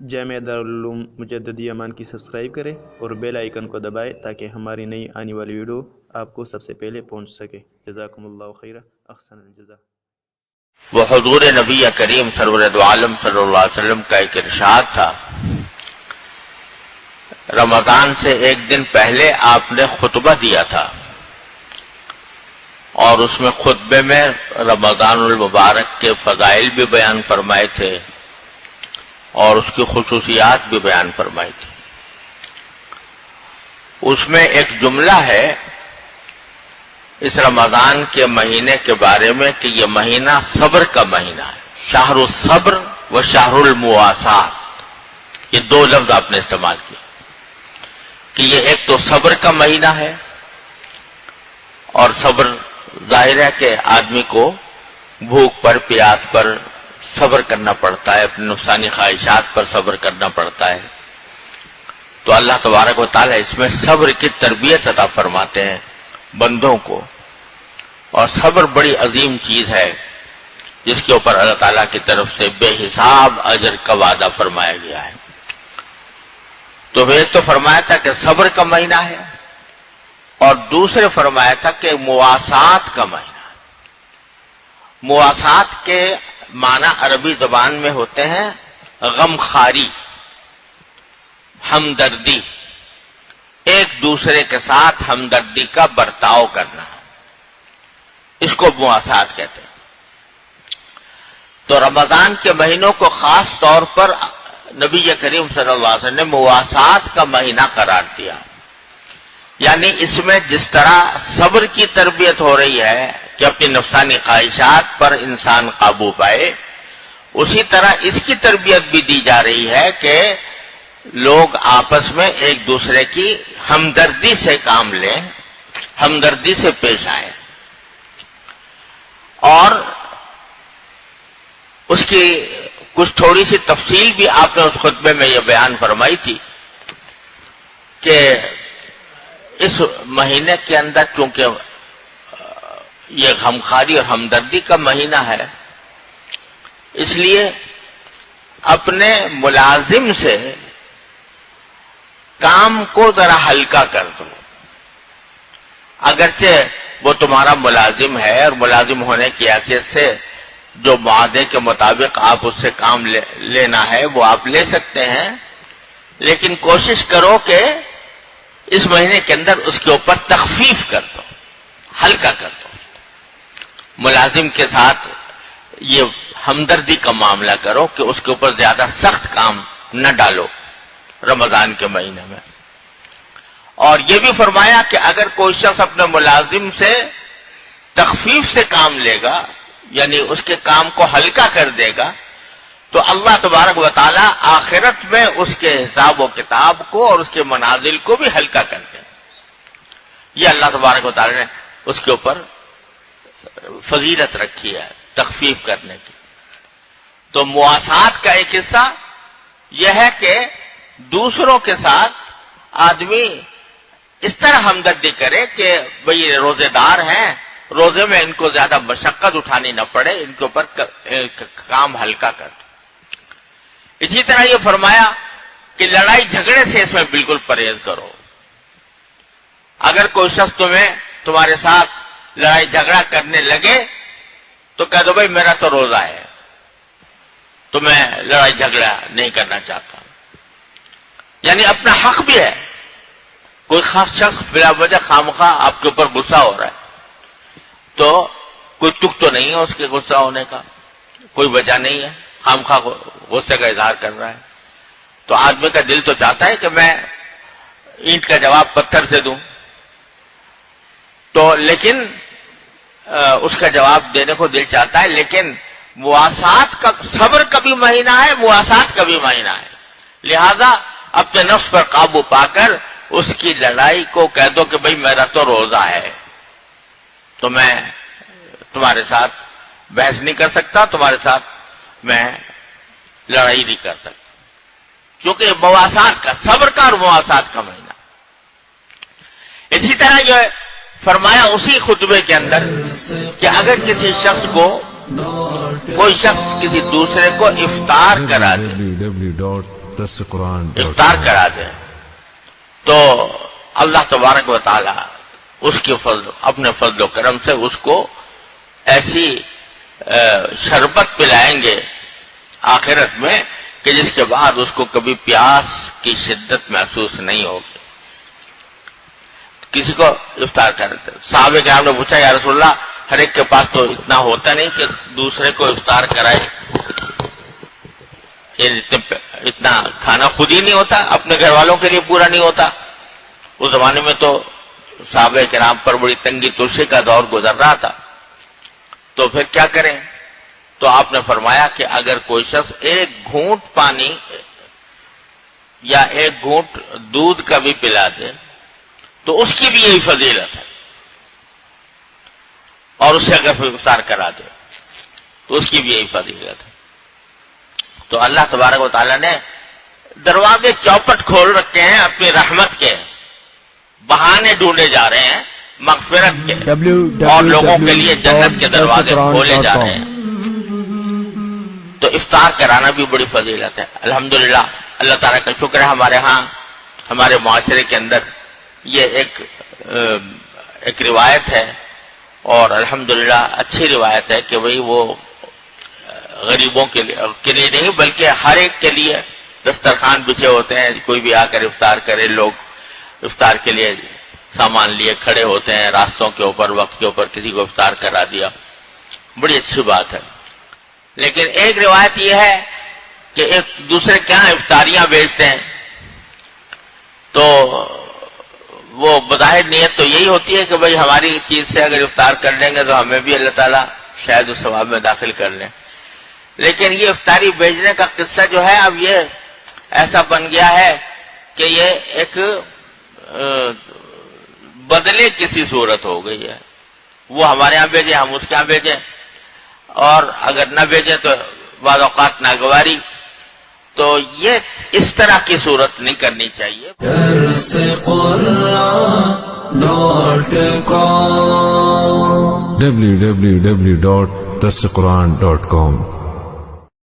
جامعہ دارالعلوم مجددیہ امان کی سبسکرائب کریں اور بیل آئیکن کو دبائیں تاکہ ہماری نئی آنے والی ویڈیو آپ کو سب سے پہلے پہنچ سکے۔ جزاکم اللہ خیرہ، احسن الجزا۔ وہ حضور نبی کریم سرور دو عالم صلی اللہ علیہ وسلم کا ایک ارشاد تھا، رمضان سے ایک دن پہلے آپ نے خطبہ دیا تھا اور اس میں خطبے میں رمضان المبارک کے فضائل بھی بیان فرمائے تھے اور اس کی خصوصیات بھی بیان فرمائی تھی۔ اس میں ایک جملہ ہے اس رمضان کے مہینے کے بارے میں کہ یہ مہینہ صبر کا مہینہ ہے، شہر الصبر و شہر المواسات، یہ دو لفظ آپ نے استعمال کیے کہ یہ ایک تو صبر کا مہینہ ہے، اور صبر ظاہر ہے کہ آدمی کو بھوک پر پیاس پر صبر کرنا پڑتا ہے، اپنی نفسانی خواہشات پر صبر کرنا پڑتا ہے، تو اللہ تبارک و تعالیٰ اس میں صبر کی تربیت عطا فرماتے ہیں بندوں کو، اور صبر بڑی عظیم چیز ہے جس کے اوپر اللہ تعالیٰ کی طرف سے بے حساب اجر کا وعدہ فرمایا گیا ہے۔ تو ایک تو فرمایا تھا کہ صبر کا مہینہ ہے، اور دوسرے فرمایا تھا کہ مواسات کا مہینہ۔ مواسات کے معنی عربی زبان میں ہوتے ہیں غم خاری، ہمدردی، ایک دوسرے کے ساتھ ہمدردی کا برتاؤ کرنا، اس کو مواسات کہتے ہیں۔ تو رمضان کے مہینوں کو خاص طور پر نبی کریم صلی اللہ علیہ وسلم نے مواسات کا مہینہ قرار دیا، یعنی اس میں جس طرح صبر کی تربیت ہو رہی ہے کہ اپنی نفسانی خواہشات پر انسان قابو پائے، اسی طرح اس کی تربیت بھی دی جا رہی ہے کہ لوگ آپس میں ایک دوسرے کی ہمدردی سے کام لیں، ہمدردی سے پیش آئیں۔ اور اس کی کچھ تھوڑی سی تفصیل بھی آپ نے اس خطبے میں یہ بیان فرمائی تھی کہ اس مہینے کے اندر چونکہ یہ غمخواری اور ہمدردی کا مہینہ ہے، اس لیے اپنے ملازم سے کام کو ذرا ہلکا کر دو، اگرچہ وہ تمہارا ملازم ہے اور ملازم ہونے کی حیثیت سے جو معاہدے کے مطابق آپ اس سے کام لینا ہے وہ آپ لے سکتے ہیں، لیکن کوشش کرو کہ اس مہینے کے اندر اس کے اوپر تخفیف کر دو، ہلکا کر دو، ملازم کے ساتھ یہ ہمدردی کا معاملہ کرو کہ اس کے اوپر زیادہ سخت کام نہ ڈالو رمضان کے مہینے میں۔ اور یہ بھی فرمایا کہ اگر کوئی شخص اپنے ملازم سے تخفیف سے کام لے گا، یعنی اس کے کام کو ہلکا کر دے گا، تو اللہ تبارک و تعالی آخرت میں اس کے حساب و کتاب کو اور اس کے منازل کو بھی ہلکا کر دیں۔ یہ اللہ تبارک و تعالی نے اس کے اوپر فضیلت رکھی ہے تخفیف کرنے کی۔ تو مواسات کا ایک حصہ یہ ہے کہ دوسروں کے ساتھ آدمی اس طرح ہمدردی کرے کہ بھئی روزے دار ہیں، روزے میں ان کو زیادہ مشقت اٹھانی نہ پڑے، ان کے اوپر کام ہلکا کر دو۔ اسی طرح یہ فرمایا کہ لڑائی جھگڑے سے اس میں بالکل پرہیز کرو۔ اگر کوئی شخص تمہارے ساتھ لڑائی جھگڑا کرنے لگے تو کہہ دو بھائی میرا تو روزہ ہے، تو میں لڑائی جھگڑا نہیں کرنا چاہتا، یعنی اپنا حق بھی ہے۔ کوئی خاص شخص بلا وجہ خامخواہ آپ کے اوپر غصہ ہو رہا ہے تو کوئی تک تو نہیں ہے اس کے غصہ ہونے کا، کوئی وجہ نہیں ہے، خامخواہ غصے کا اظہار کر رہا ہے، تو آدمی کا دل تو چاہتا ہے کہ میں اینٹ کا جواب پتھر سے دوں، تو لیکن اس کا جواب دینے کو دل چاہتا ہے، لیکن مواسات کا صبر کا بھی مہینہ ہے، مواسات کا بھی مہینہ ہے، لہذا اپنے نفس پر قابو پا کر اس کی لڑائی کو کہہ دو کہ بھئی میرا تو روزہ ہے، تو میں تمہارے ساتھ بحث نہیں کر سکتا، تمہارے ساتھ میں لڑائی نہیں کر سکتا، کیونکہ مواسات کا، صبر کا اور مواسات کا مہینہ۔ اسی طرح یہ فرمایا اسی خطبے کے اندر کہ اگر کسی شخص کو کوئی شخص کسی دوسرے کو افطار کرا دے افطار کرا دیں تو اللہ تبارک و تعالی اس کے اپنے فضل و کرم سے اس کو ایسی شربت پلائیں گے آخرت میں کہ جس کے بعد اس کو کبھی پیاس کی شدت محسوس نہیں ہوگی. کسی کو افطار کرتے صحابہ کرام نے پوچھا یا رسول اللہ ہر ایک کے پاس تو اتنا ہوتا نہیں کہ دوسرے کو افطار کرائے, اتنا کھانا خود ہی نہیں ہوتا, اپنے گھر والوں کے لیے پورا نہیں ہوتا. اس زمانے میں تو صحابہ کرام پر بڑی تنگی ترشی کا دور گزر رہا تھا, تو پھر کیا کریں؟ تو آپ نے فرمایا کہ اگر کوئی شخص ایک گھونٹ پانی یا ایک گھونٹ دودھ کا بھی پلا دے تو اس کی بھی یہی فضیلت ہے, اور اسے اگر افطار کرا دے تو اس کی بھی یہی فضیلت ہے. تو اللہ تبارک و تعالیٰ نے دروازے چوپٹ کھول رکھے ہیں اپنی رحمت کے, بہانے ڈھونڈے جا رہے ہیں مغفرت کے, اور لوگوں کے لیے جنت کے دروازے کھولے جا رہے ہیں. تو افطار کرانا بھی بڑی فضیلت ہے. الحمدللہ اللہ تعالیٰ کا شکر ہے ہمارے ہاں ہمارے معاشرے کے اندر یہ ایک روایت ہے, اور الحمدللہ اچھی روایت ہے کہ وہی وہ غریبوں کے لیے نہیں بلکہ ہر ایک کے لیے دسترخوان بچھے ہوتے ہیں, کوئی بھی آ کر افطار کرے. لوگ افطار کے لیے سامان لیے کھڑے ہوتے ہیں راستوں کے اوپر, وقت کے اوپر کسی کو افطار کرا دیا, بڑی اچھی بات ہے. لیکن ایک روایت یہ ہے کہ ایک دوسرے کے یہاں افطاریاں بیچتے ہیں, تو وہ بظاہر نیت تو یہی ہوتی ہے کہ بھئی ہماری چیز سے اگر افطار کر لیں گے تو ہمیں بھی اللہ تعالیٰ شاید اس ثواب میں داخل کر لیں. لیکن یہ افطاری بیچنے کا قصہ جو ہے اب یہ ایسا بن گیا ہے کہ یہ ایک بدلے کسی صورت ہو گئی ہے. وہ ہمارے یہاں بھیجے, ہم اس کے یہاں بھیجیں, اور اگر نہ بھیجیں تو بعض اوقات ناگواری. تو یہ اس طرح کی صورت نہیں کرنی چاہیے. www.darsequran.com